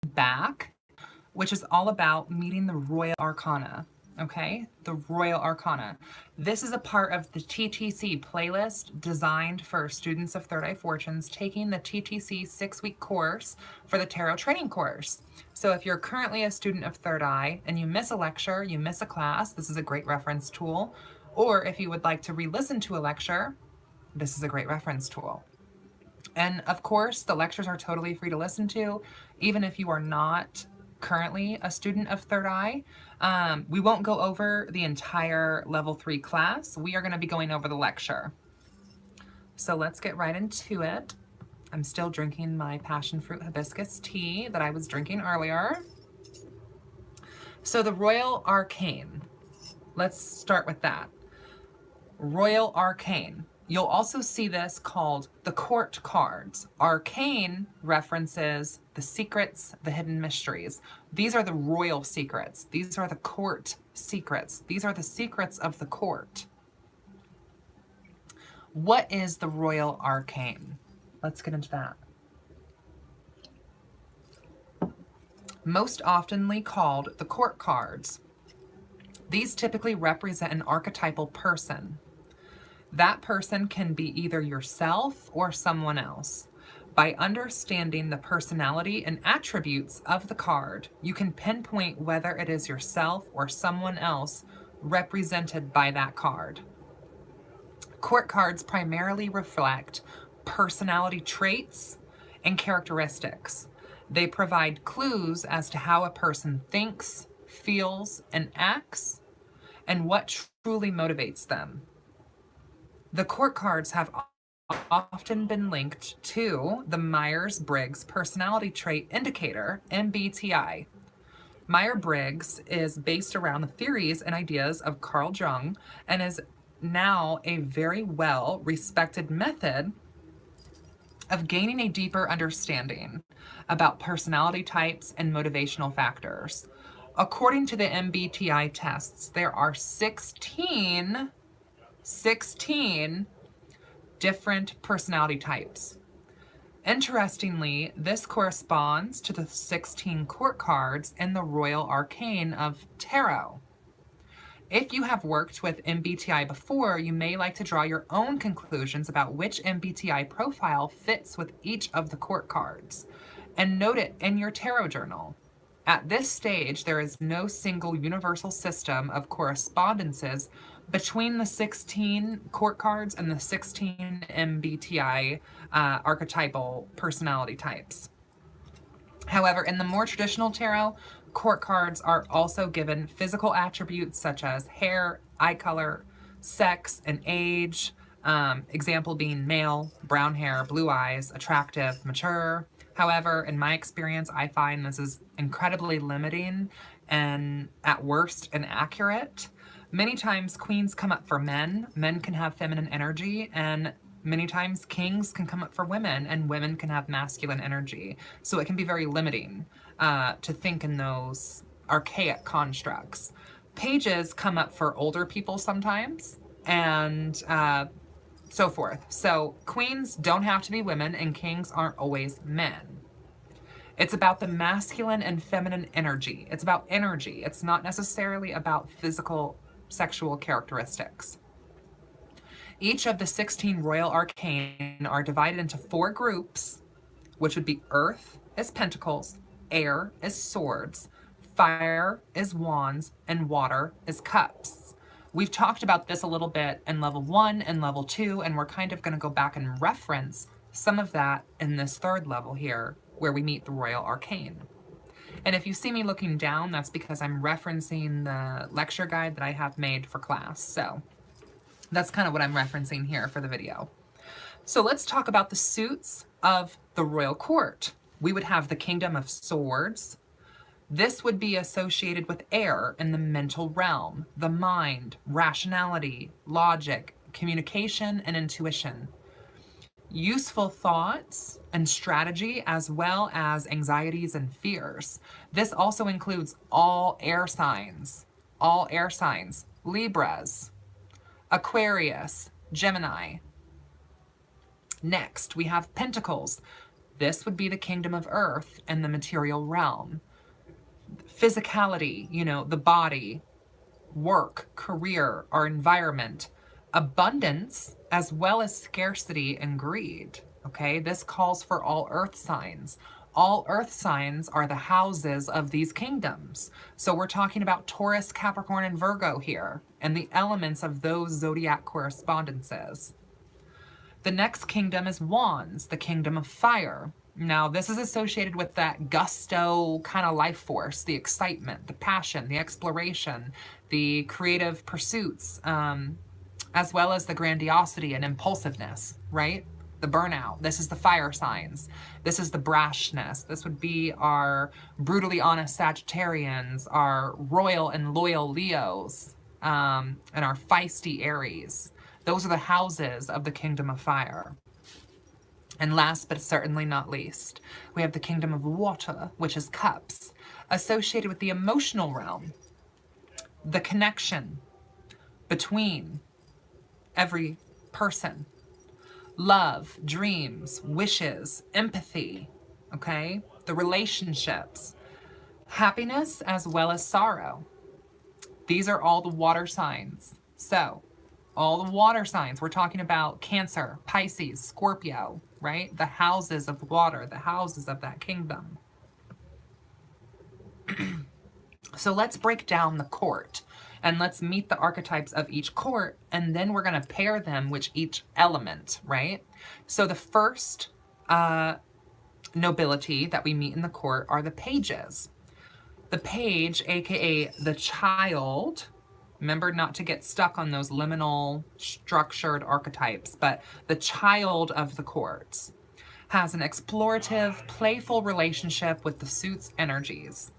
back, which is all about meeting the Royal Arcana. Okay, the Royal Arcana. This is a part of the TTC playlist designed for students of Third Eye Fortunes taking the TTC 6-week course for the Tarot Training course. So if you're currently a student of Third Eye and you miss a lecture, you miss a class, this is a great reference tool. Or if you would like to re-listen to a lecture, this is a great reference tool. And of course, the lectures are totally free to listen to, even if you are not currently a student of Third Eye. We won't go over the entire level 3 class. We are going to be going over the lecture. So let's get right into it. I'm still drinking my passion fruit hibiscus tea that I was drinking earlier. So the Royal Arcane. Let's start with that. Royal Arcane. You'll also see this called the court cards. Arcane references the secrets, the hidden mysteries. These are the royal secrets. These are the court secrets. These are the secrets of the court. What is the Royal Arcane? Let's get into that. Most oftenly called the court cards. These typically represent an archetypal person. That person can be either yourself or someone else. By understanding the personality and attributes of the card, you can pinpoint whether it is yourself or someone else represented by that card. Court cards primarily reflect personality traits and characteristics. They provide clues as to how a person thinks, feels, and acts, and what truly motivates them. The court cards have often been linked to the Myers-Briggs Personality Trait Indicator, MBTI. Myers-Briggs is based around the theories and ideas of Carl Jung and is now a very well-respected method of gaining a deeper understanding about personality types and motivational factors. According to the MBTI tests, there are 16 different personality types. Interestingly, this corresponds to the 16 court cards in the Royal Arcane of Tarot. If you have worked with MBTI before, you may like to draw your own conclusions about which MBTI profile fits with each of the court cards, and note it in your tarot journal. At this stage, there is no single universal system of correspondences between the 16 court cards and the 16 MBTI archetypal personality types. However, in the more traditional tarot, court cards are also given physical attributes such as hair, eye color, sex, and age. Example being male, brown hair, blue eyes, attractive, mature. However, in my experience, I find this is incredibly limiting and at worst inaccurate. Many times queens come up for men. Men can have feminine energy, and many times kings can come up for women, and women can have masculine energy. So it can be very limiting to think in those archaic constructs. Pages come up for older people sometimes, and so forth. So queens don't have to be women, and kings aren't always men. It's about the masculine and feminine energy. It's about energy. It's not necessarily about physical sexual characteristics. Each of the 16 Royal Arcane are divided into 4 groups, which would be Earth is Pentacles, Air is Swords, Fire is Wands, and Water is Cups. We've talked about this a little bit in level 1 and level 2, and we're kind of going to go back and reference some of that in this 3rd level here, where we meet the Royal Arcane. And if you see me looking down, that's because I'm referencing the lecture guide that I have made for class. So that's kind of what I'm referencing here for the video. So let's talk about the suits of the Royal Court. We would have the Kingdom of Swords. This would be associated with air in the mental realm, the mind, rationality, logic, communication, and intuition. Useful thoughts and strategy, as well as anxieties and fears. This also includes all air signs, Libras, Aquarius, Gemini. Next, we have Pentacles. This would be the kingdom of earth and the material realm. Physicality, you know, the body, work, career, our environment, abundance, as well as scarcity and greed. Okay, this calls for all earth signs. All earth signs are the houses of these kingdoms. So we're talking about Taurus, Capricorn, and Virgo here, and the elements of those zodiac correspondences. The next kingdom is Wands, the kingdom of fire. Now, this is associated with that gusto kind of life force, the excitement, the passion, the exploration, the creative pursuits, as well as the grandiosity and impulsiveness, right? The burnout. This is the fire signs. This is the brashness. This would be our brutally honest Sagittarians, our royal and loyal Leos, and our feisty Aries. Those are the houses of the kingdom of fire. And last but certainly not least, we have the kingdom of water, which is cups, associated with the emotional realm, the connection between every person, love, dreams, wishes, empathy, okay? The relationships, happiness as well as sorrow. These are all the water signs. So, all the water signs, we're talking about Cancer, Pisces, Scorpio, right? The houses of water, the houses of that kingdom. So let's break down the court and let's meet the archetypes of each court, and then we're going to pair them with each element, right? So the first nobility that we meet in the court are the pages. The page, aka the child, remember not to get stuck on those liminal structured archetypes, but the child of the courts has an explorative, playful relationship with the suit's energies.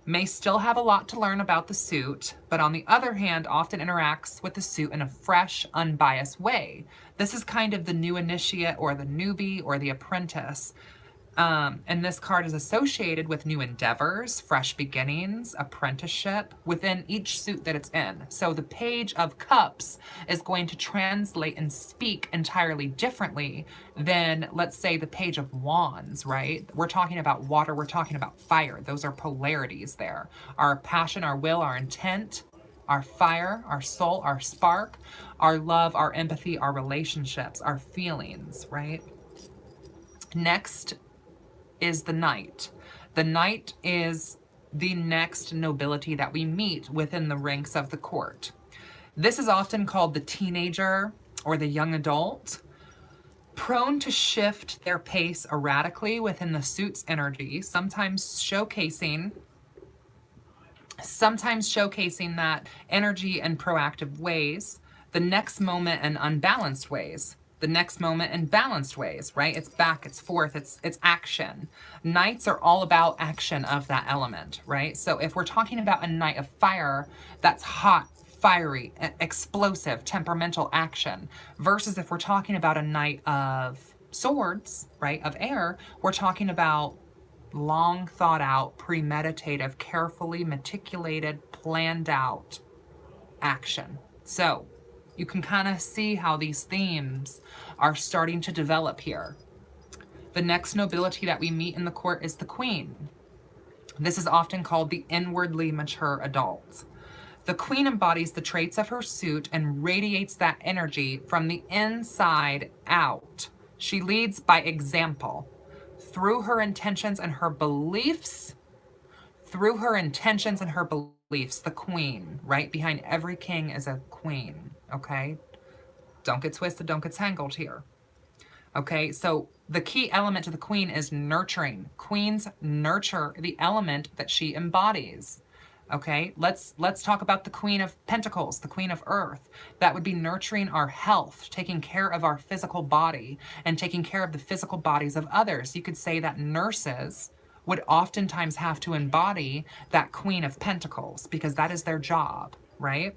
May still have a lot to learn about the suit, but on the other hand, often interacts with the suit in a fresh, unbiased way. This is kind of the new initiate or the newbie or the apprentice. And this card is associated with new endeavors, fresh beginnings, apprenticeship within each suit that it's in. So the Page of Cups is going to translate and speak entirely differently than, let's say, the Page of Wands, right? We're talking about water, we're talking about fire. Those are polarities there. Our passion, our will, our intent, our fire, our soul, our spark, our love, our empathy, our relationships, our feelings, right? Next is the Knight. The Knight is the next nobility that we meet within the ranks of the court. This is often called the teenager or the young adult, prone to shift their pace erratically within the suit's energy, sometimes showcasing that energy in proactive ways, the next moment in unbalanced ways. The next moment in balanced ways, right? It's back, it's forth, it's action. Knights are all about action of that element, right? So if we're talking about a knight of fire, that's hot, fiery, explosive, temperamental action, versus if we're talking about a knight of swords, right, of air, we're talking about long thought out, premeditative, carefully meticulated, planned out action. So you can kind of see how these themes are starting to develop here. The next nobility that we meet in the court is the Queen. This is often called the inwardly mature adult. The Queen embodies the traits of her suit and radiates that energy from the inside out. She leads by example. Through her intentions and her beliefs, the queen, right? Behind every king is a queen, okay? Don't get twisted, don't get tangled here. Okay, so the key element to the queen is nurturing. Queens nurture the element that she embodies. Okay, let's talk about the Queen of Pentacles, the Queen of Earth. That would be nurturing our health, taking care of our physical body, and taking care of the physical bodies of others. You could say that nurses would oftentimes have to embody that Queen of Pentacles because that is their job, right?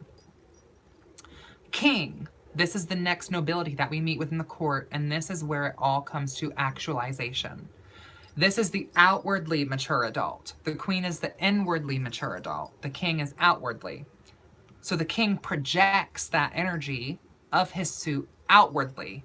King. This is the next nobility that we meet within the court, and this is where it all comes to actualization. This is the outwardly mature adult. The queen is the inwardly mature adult. The king is outwardly. So the king projects that energy of his suit outwardly,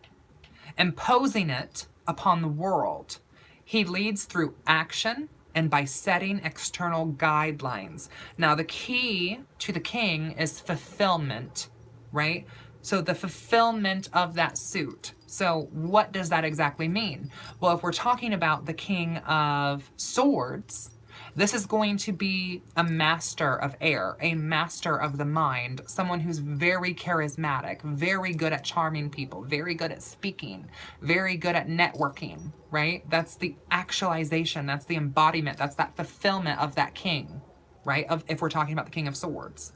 imposing it upon the world. He leads through action and by setting external guidelines. Now, the key to the king is fulfillment, right? So the fulfillment of that suit. So what does that exactly mean? Well, if we're talking about the King of Swords, this is going to be a master of air, a master of the mind, someone who's very charismatic, very good at charming people, very good at speaking, very good at networking, right? That's the actualization, that's the embodiment, that's that fulfillment of that king, right? If we're talking about the King of Swords.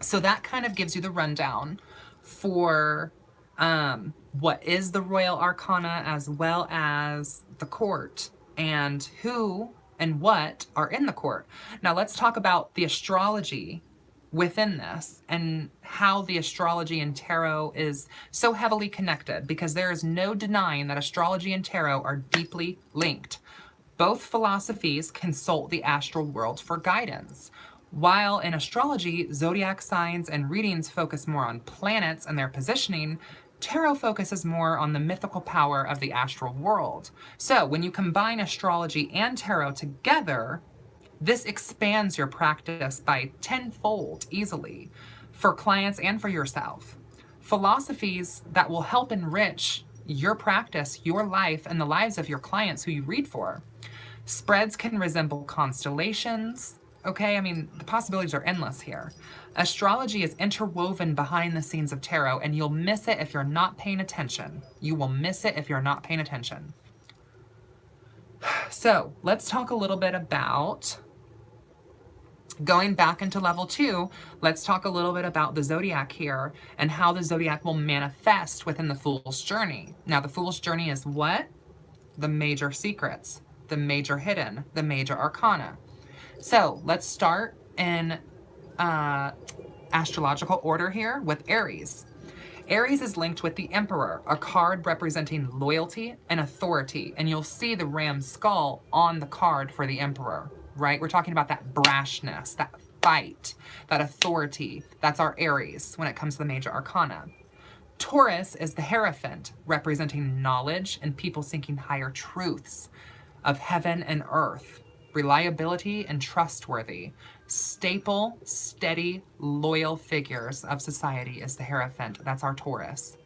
So that kind of gives you the rundown for what is the Royal Arcana, as well as the court and who and what are in the court. Now let's talk about the astrology within this and how the astrology and tarot is so heavily connected, because there is no denying that astrology and tarot are deeply linked. Both philosophies consult the astral world for guidance. While in astrology, zodiac signs and readings focus more on planets and their positioning, tarot focuses more on the mythical power of the astral world. So when you combine astrology and tarot together, this expands your practice by tenfold easily for clients and for yourself. Philosophies that will help enrich your practice, your life, and the lives of your clients who you read for. Spreads can resemble constellations. Okay, I mean, the possibilities are endless here. Astrology is interwoven behind the scenes of tarot, and you'll miss it if you're not paying attention. You will miss it if you're not paying attention. So let's talk a little bit about, going back into level 2, let's talk a little bit about the zodiac here and how the zodiac will manifest within the Fool's Journey. Now, the Fool's Journey is what? The major secrets, the major hidden, the major arcana. So let's start in astrological order here with Aries. Aries is linked with the Emperor, a card representing loyalty and authority. And you'll see the ram's skull on the card for the Emperor, right? We're talking about that brashness, that fight, that authority. That's our Aries when it comes to the major arcana. Taurus is the Hierophant, representing knowledge and people seeking higher truths of heaven and earth. Reliability and trustworthy. Staple, steady, loyal figures of society is the Hierophant. That's our Taurus.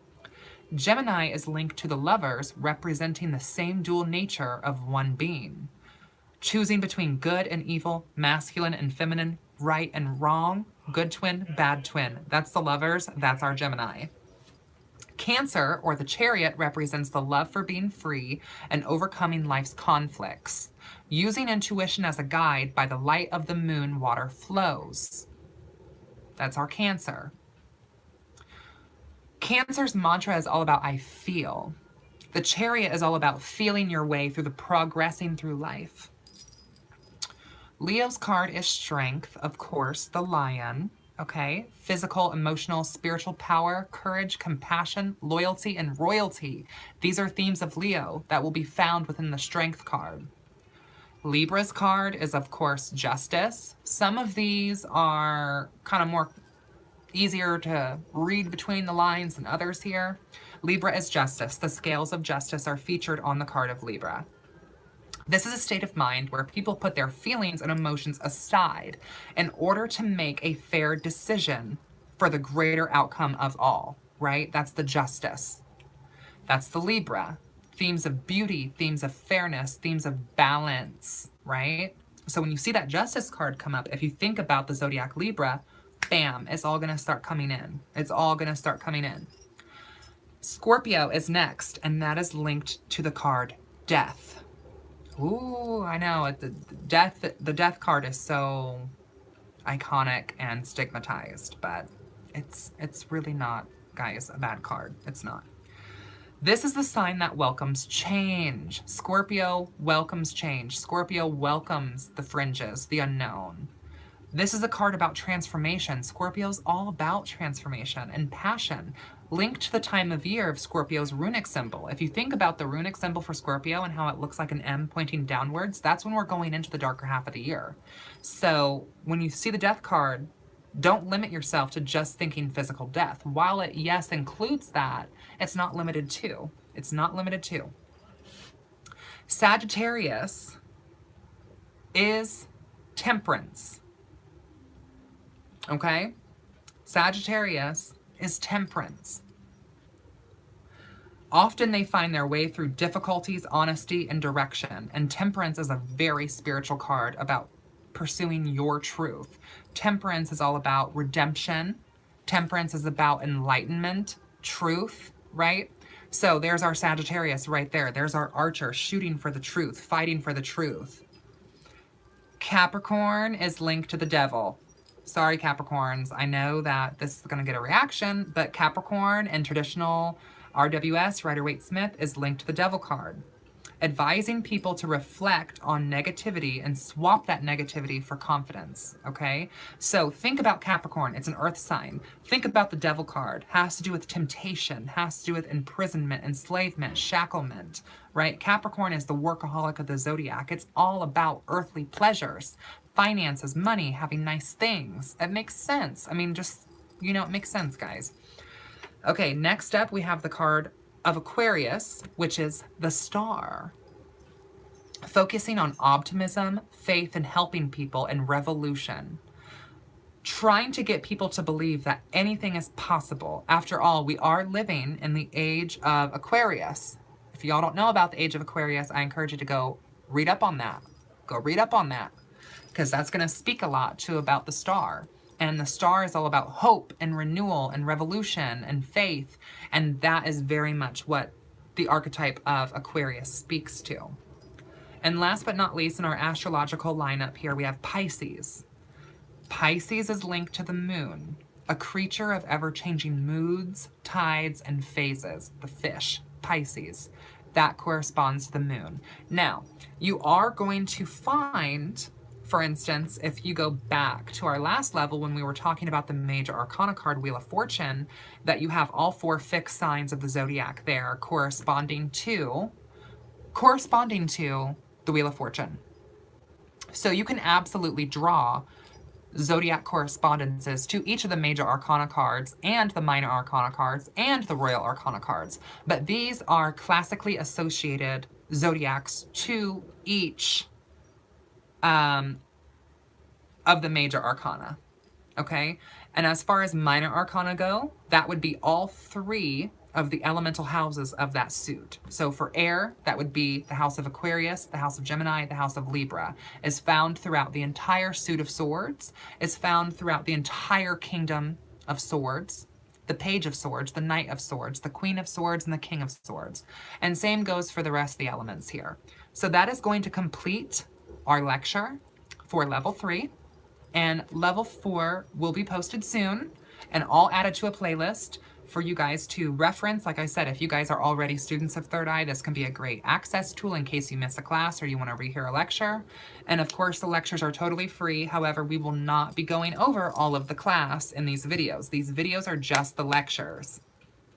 Gemini is linked to the Lovers, representing the same dual nature of one being. Choosing between good and evil, masculine and feminine, right and wrong, good twin, bad twin. That's the Lovers. That's our Gemini. Cancer, or the Chariot, represents the love for being free and overcoming life's conflicts. Using intuition as a guide, by the light of the moon, water flows. That's our Cancer. Cancer's mantra is all about I feel. The Chariot is all about feeling your way through the progressing through life. Leo's card is Strength, of course, the Lion. Okay, physical, emotional, spiritual power, courage, compassion, loyalty, and royalty. These are themes of Leo that will be found within the Strength card. Libra's card is, of course, Justice. Some of these are kind of more easier to read between the lines than others here. Libra is Justice. The scales of justice are featured on the card of Libra. This is a state of mind where people put their feelings and emotions aside in order to make a fair decision for the greater outcome of all, right? That's the Justice. That's the Libra. Themes of beauty, themes of fairness, themes of balance, right? So when you see that Justice card come up, if you think about the zodiac Libra, bam, it's all going to start coming in. It's all going to start coming in. Scorpio is next, and that is linked to the card Death. Ooh, I know, the death card is so iconic and stigmatized, but it's really not, guys, a bad card. It's not. This is the sign that welcomes change. Scorpio welcomes change. Scorpio welcomes the fringes, the unknown. This is a card about transformation. Scorpio's all about transformation and passion, linked to the time of year of Scorpio's runic symbol. If you think about the runic symbol for Scorpio and how it looks like an M pointing downwards, that's when we're going into the darker half of the year. So when you see the Death card, don't limit yourself to just thinking physical death. While it, yes, includes that, it's not limited to. It's not limited to. Sagittarius is temperance. Okay? Sagittarius is temperance. Often they find their way through difficulties, honesty, and direction. And temperance is a very spiritual card about pursuing your truth. Temperance is all about redemption. Temperance is about enlightenment, truth, right? So there's our Sagittarius right there. There's our Archer shooting for the truth, fighting for the truth. Capricorn is linked to the devil. Sorry, Capricorns. I know that this is going to get a reaction, but Capricorn in traditional RWS, Rider-Waite-Smith, is linked to the devil card, advising people to reflect on negativity and swap that negativity for confidence, okay? So think about Capricorn. It's an earth sign. Think about the devil card. Has to do with temptation, has to do with imprisonment, enslavement, shacklement, right? Capricorn is the workaholic of the zodiac. It's all about earthly pleasures, finances, money, having nice things. It makes sense. I mean, just, you know, it makes sense, guys. Okay, next up we have the card of Aquarius, which is the Star. Focusing on optimism, faith, and helping people, and revolution. Trying to get people to believe that anything is possible. After all, we are living in the age of Aquarius. If y'all don't know about the age of Aquarius, I encourage you to go read up on that. Go read up on that, because that's going to speak a lot too about the Star. And the Star is all about hope and renewal and revolution and faith. And that is very much what the archetype of Aquarius speaks to. And last but not least, in our astrological lineup here, we have Pisces. Pisces is linked to the moon, a creature of ever-changing moods, tides, and phases. The fish, Pisces. That corresponds to the moon. Now, you are going to find, for instance, if you go back to our last level when we were talking about the major arcana card, Wheel of Fortune, that you have all 4 fixed signs of the zodiac there corresponding to the Wheel of Fortune. So you can absolutely draw zodiac correspondences to each of the major arcana cards and the minor arcana cards and the royal arcana cards. But these are classically associated zodiacs to each of the major arcana, okay? And as far as minor arcana go, that would be all 3 of the elemental houses of that suit. So for air, that would be the house of Aquarius, the house of Gemini, the house of Libra, is found throughout the entire suit of swords, is found throughout the entire kingdom of swords, the page of swords, the knight of swords, the queen of swords, and the king of swords. And same goes for the rest of the elements here. So that is going to complete our lecture for level 3, and level 4 will be posted soon and all added to a playlist for you guys to reference. Like I said, if you guys are already students of Third Eye, this can be a great access tool in case you miss a class or you want to rehear a lecture. And of course, the lectures are totally free. However, we will not be going over all of the class in these videos. These videos are just the lectures,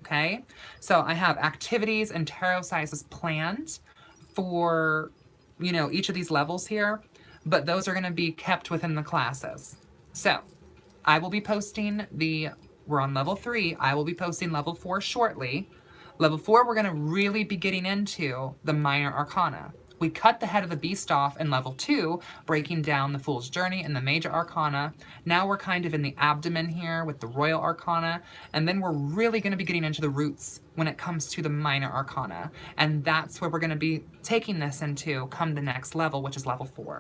okay? So I have activities and tarot sizes planned for, you know, each of these levels here, but those are going to be kept within the classes. So I will be posting we're on level 3. I will be posting level 4 shortly. Level 4, we're going to really be getting into the minor arcana. We cut the head of the beast off in level 2, breaking down the Fool's Journey and the major arcana. Now we're kind of in the abdomen here with the royal arcana. And then we're really going to be getting into the roots when it comes to the minor arcana. And that's where we're going to be taking this into come the next level, which is level 4.